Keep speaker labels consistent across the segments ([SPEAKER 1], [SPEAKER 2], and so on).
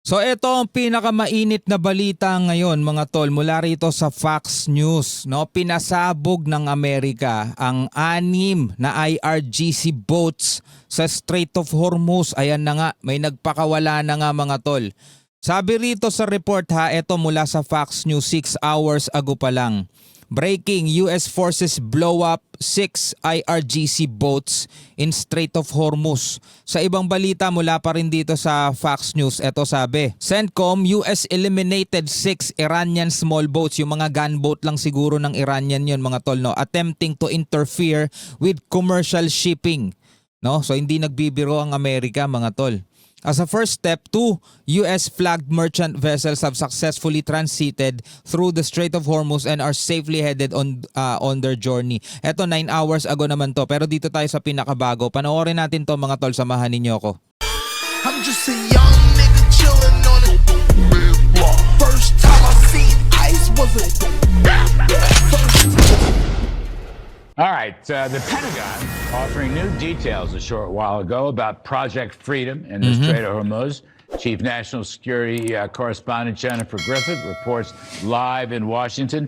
[SPEAKER 1] So ito ang pinakamainit na balita ngayon mga tol mula rito sa Fox News. No? Pinasabog ng Amerika ang 6 na IRGC boats sa Strait of Hormuz. Ayan na nga, may nagpakawala na nga mga tol. Sabi rito sa report ha, ito mula sa Fox News 6 hours ago pa lang. Breaking, US forces blow up 6 IRGC boats in Strait of Hormuz. Sa ibang balita mula pa rin dito sa Fox News, eto sabi, CENTCOM, US eliminated 6 Iranian small boats. Yung mga gunboat lang siguro ng Iranian yun mga tol, no? Attempting to interfere with commercial shipping. No? So hindi nagbibiro ang Amerika mga tol. As a first step, 2 US-flagged merchant vessels have successfully transited through the Strait of Hormuz and are safely headed on their journey. Eto 9 hours ago naman to, pero dito tayo sa pinakabago. Panoorin natin to mga tol, samahan ninyo ako.
[SPEAKER 2] I'm just a young nigga chillin' on it. First time I seen ice was a
[SPEAKER 3] All right, the Pentagon offering new details a short while ago about Project Freedom in the Strait of Hormuz. Chief National Security Correspondent Jennifer Griffith reports live in Washington.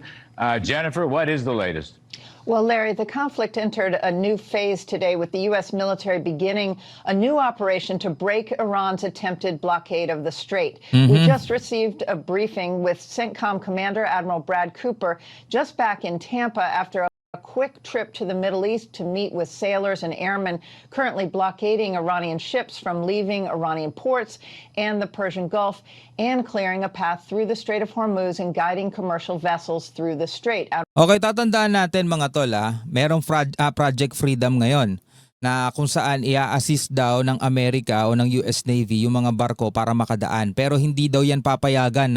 [SPEAKER 3] Jennifer, what is the latest?
[SPEAKER 4] Well, Larry, the conflict entered a new phase today with the U.S. military beginning a new operation to break Iran's attempted blockade of the strait. We just received a briefing with CENTCOM Commander Admiral Brad Cooper just back in Tampa after a quick trip to the Middle East to meet with sailors and airmen currently blockading Iranian ships from leaving Iranian ports and the Persian Gulf and clearing a path through the Strait of Hormuz and guiding commercial vessels through the strait.
[SPEAKER 1] Okay, tatandaan natin mga tol merong Project Freedom ngayon na kung saan ia-assist daw ng Amerika o ng US Navy yung mga barko para makadaan. Pero hindi daw yan papayagan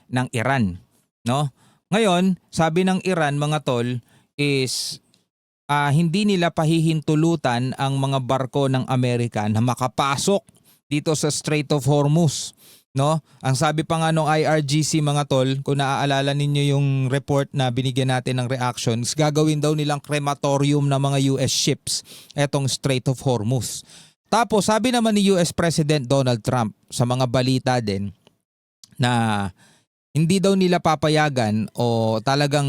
[SPEAKER 1] ng Iran. No? Ngayon, sabi ng Iran mga tol, is hindi nila pahihintulutan ang mga barko ng Amerika na makapasok dito sa Strait of Hormuz. No? Ang sabi pa nga ng IRGC mga tol, kung naaalala ninyo yung report na binigyan natin ng reactions, gagawin daw nilang crematorium ng mga US ships etong Strait of Hormuz. Tapos sabi naman ni US President Donald Trump sa mga balita din na hindi daw nila papayagan o talagang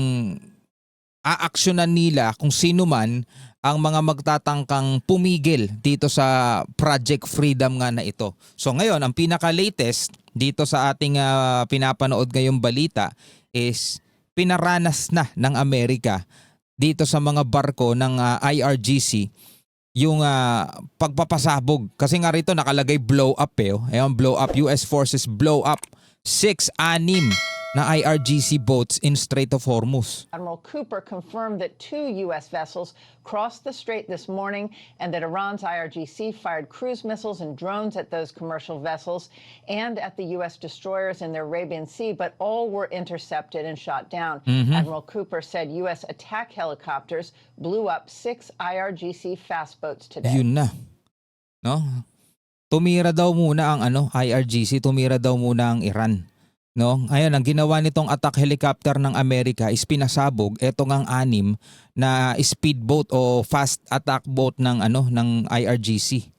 [SPEAKER 1] aaksyonan nila kung sino man ang mga magtatangkang pumigil dito sa Project Freedom nga na ito. So ngayon, ang pinaka-latest dito sa ating pinapanood ngayong balita is pinaranas na ng Amerika dito sa mga barko ng IRGC yung pagpapasabog. Kasi nga rito nakalagay blow up Ayan, blow up. US forces blow up 6 na IRGC boats in Strait of Hormuz.
[SPEAKER 4] Admiral Cooper confirmed that 2 U.S. vessels crossed the strait this morning and that Iran's IRGC fired cruise missiles and drones at those commercial vessels and at the U.S. destroyers in the Arabian Sea, but all were intercepted and shot down. Admiral Cooper said U.S. attack helicopters blew up 6 IRGC fast boats today.
[SPEAKER 1] Yun na. No? Tumira daw muna ang IRGC, tumira daw muna ang Iran. No, ayun ang ginawa nitong attack helicopter ng Amerika is pinasabog etong ang 6 na speedboat o fast attack boat ng IRGC.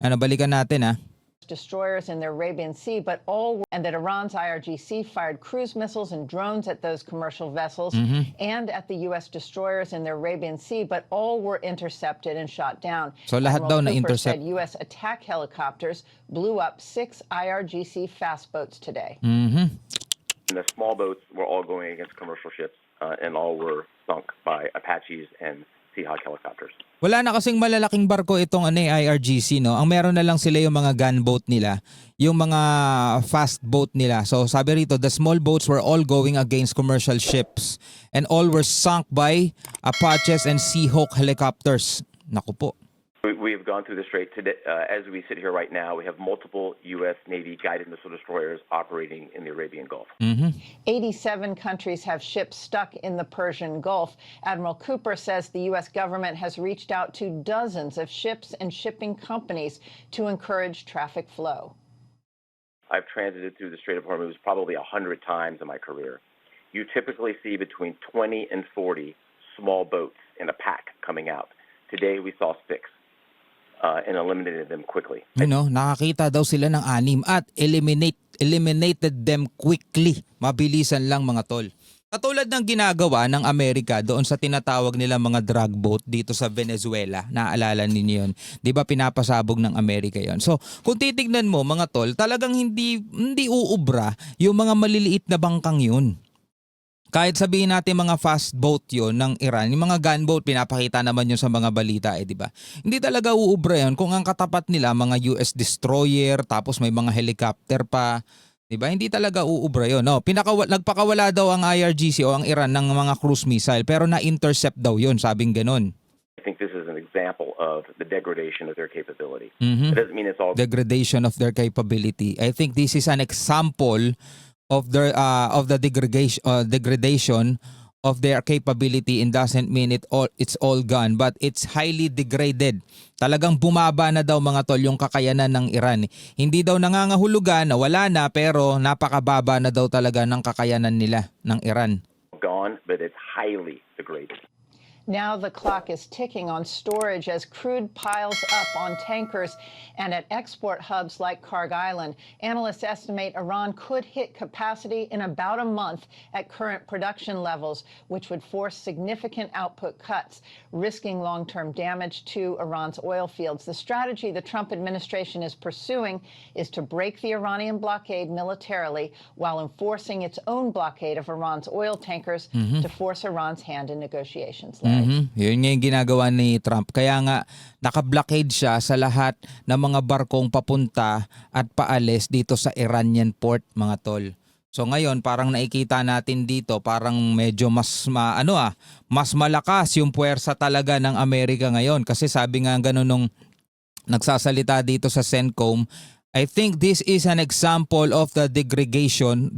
[SPEAKER 1] Balikan natin
[SPEAKER 4] Destroyers in the Arabian Sea, but all were, and that Iran's IRGC fired cruise missiles and drones at those commercial vessels and at the U.S. destroyers in the Arabian Sea, but all were intercepted and shot down.
[SPEAKER 1] So lahat daw
[SPEAKER 4] Admiral Cooper
[SPEAKER 1] na-intercept.
[SPEAKER 4] said U.S. attack helicopters blew up 6 IRGC fast boats today.
[SPEAKER 5] And the small boats were all going against commercial ships, and all were sunk by Apaches and Seahawk helicopters.
[SPEAKER 1] Wala na kasing malalaking barko itong IRGC, no? Ang meron na lang sila yung mga gunboat nila, yung mga fast boat nila. So sabi rito, the small boats were all going against commercial ships and all were sunk by Apaches and Seahawk helicopters. Naku po.
[SPEAKER 5] We have gone through the strait today. As we sit here right now, we have multiple U.S. Navy guided missile destroyers operating in the Arabian Gulf.
[SPEAKER 4] 87 countries have ships stuck in the Persian Gulf. Admiral Cooper says the U.S. government has reached out to dozens of ships and shipping companies to encourage traffic flow.
[SPEAKER 5] I've transited through the Strait of Hormuz probably 100 times in my career. You typically see between 20 and 40 small boats in a pack coming out. Today we saw 6. and eliminated them quickly.
[SPEAKER 1] Nakakita daw sila ng 6 at eliminated them quickly. Mabilisan lang mga tol. Katulad ng ginagawa ng Amerika doon sa tinatawag nila mga drug boat dito sa Venezuela. Naaalala ninyo yun? Di ba pinapasabog ng Amerika yon? So kung titignan mo mga tol, talagang hindi uubra yung mga maliliit na bangkang yun. Kahit sabihin natin mga fast boat yon ng Iran, yung mga gunboat, pinapakita naman yun sa mga balita di ba? Hindi talaga uubra yun kung ang katapat nila mga US destroyer, tapos may mga helicopter pa, di ba? Hindi talaga uubra yun. No, nagpakawala daw ang IRGC o ang Iran ng mga cruise missile pero na-intercept daw yun, sabing ganun.
[SPEAKER 5] I think this is an example of the degradation of their capability. It doesn't mean it's all
[SPEAKER 1] Degradation of their capability. I think this is an example of the degradation of their capability, and doesn't mean it's all gone, but it's highly degraded. Talagang bumaba na daw mga tol yung kakayanan ng Iran. Hindi daw nangangahulugan na wala na, pero napakababa na daw talaga ng kakayanan nila ng Iran.
[SPEAKER 5] gone, but it's highly degraded.
[SPEAKER 4] Now the clock is ticking on storage as crude piles up on tankers and at export hubs like Kharg Island. Analysts estimate Iran could hit capacity in about a month at current production levels, which would force significant output cuts, risking long-term damage to Iran's oil fields. The strategy the Trump administration is pursuing is to break the Iranian blockade militarily while enforcing its own blockade of Iran's oil tankers to force Iran's hand in negotiations.
[SPEAKER 1] Yun nga yung ginagawa ni Trump. Kaya nga naka-blockade siya sa lahat ng mga barkong papunta at paalis dito sa Iranian port, mga tol. So ngayon parang nakikita natin dito parang medyo mas malakas yung puwersa talaga ng Amerika ngayon, kasi sabi nga ganun nung nagsasalita dito sa CENTCOM, I think this is an example of the degradation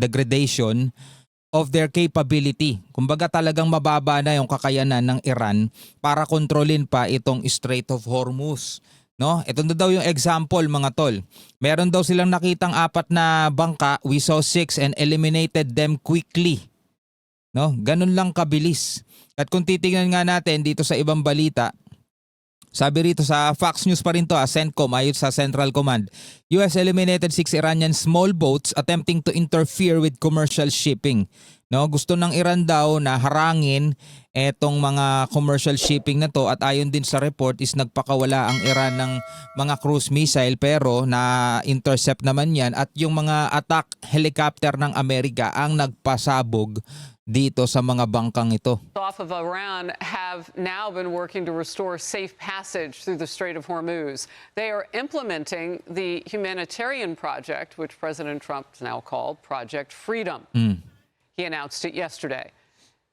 [SPEAKER 1] of their capability. Kumbaga talagang mababa na yung kakayanan ng Iran para kontrolin pa itong Strait of Hormuz. No? Ito na daw yung example, mga tol. Meron daw silang nakitang 4 na bangka, we saw 6 and eliminated them quickly. No? Ganun lang kabilis. At kung titingnan nga natin dito sa ibang balita, sabi rito sa Fox News pa rin to, CENTCOM, ayon sa Central Command, US eliminated 6 Iranian small boats attempting to interfere with commercial shipping. No, gusto ng Iran daw na harangin etong mga commercial shipping na to, at ayon din sa report is nagpakawala ang Iran ng mga cruise missile pero na-intercept naman yan, at yung mga attack helicopter ng Amerika ang nagpasabog dito sa mga bangkang ito.
[SPEAKER 6] Off of Iran have now been working to restore safe passage through the Strait of Hormuz. They are implementing the humanitarian project, which President Trump now called Project Freedom. He announced it yesterday.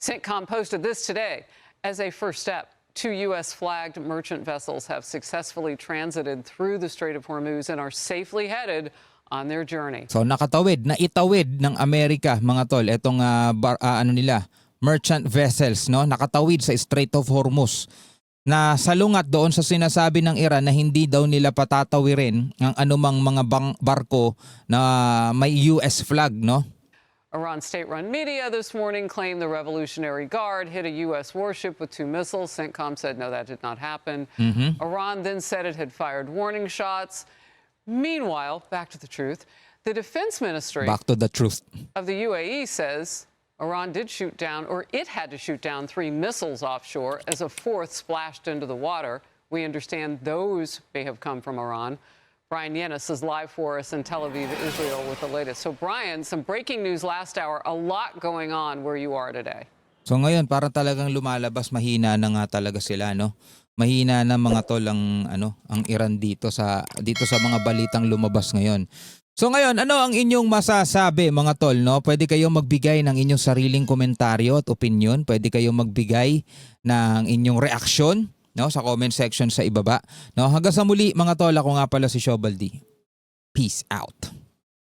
[SPEAKER 6] CENTCOM posted this today. As a first step, 2 U.S.-flagged merchant vessels have successfully transited through the Strait of Hormuz and are safely headed on their journey.
[SPEAKER 1] So naitawid ng Amerika, mga tol, itong merchant vessels, no? Nakatawid sa Strait of Hormuz na salungat doon sa sinasabi ng Iran na hindi daw nila patatawirin ang anumang mga barko na may US flag, no?
[SPEAKER 6] Iran state-run media this morning claimed the Revolutionary Guard hit a U.S. warship with 2 missiles. CENTCOM said no, that did not happen. Iran then said it had fired warning shots. Meanwhile, back to the truth, the defense ministry
[SPEAKER 1] Back to the truth.
[SPEAKER 6] of the UAE says Iran did shoot down, or it had to shoot down 3 missiles offshore as a 4th splashed into the water. We understand those may have come from Iran. Brian Yenis is live for us in Tel Aviv, Israel, with the latest. So, Brian, some breaking news last hour. A lot going on where you are today.
[SPEAKER 1] So ngayon para talagang lumalabas, mahina na nga talaga sila, no? Mahina na mga tol ang Iran dito sa mga balitang lumabas ngayon. So ngayon, ano ang inyong masasabi, mga tol, no? Pwede kayong magbigay ng inyong sariling komentaryo at opinion. Pwede kayong magbigay ng inyong reaksyon, no, sa comment section sa ibaba. No, hanggang sa muli, mga tol, ako nga pala si Shobaldi. Peace out.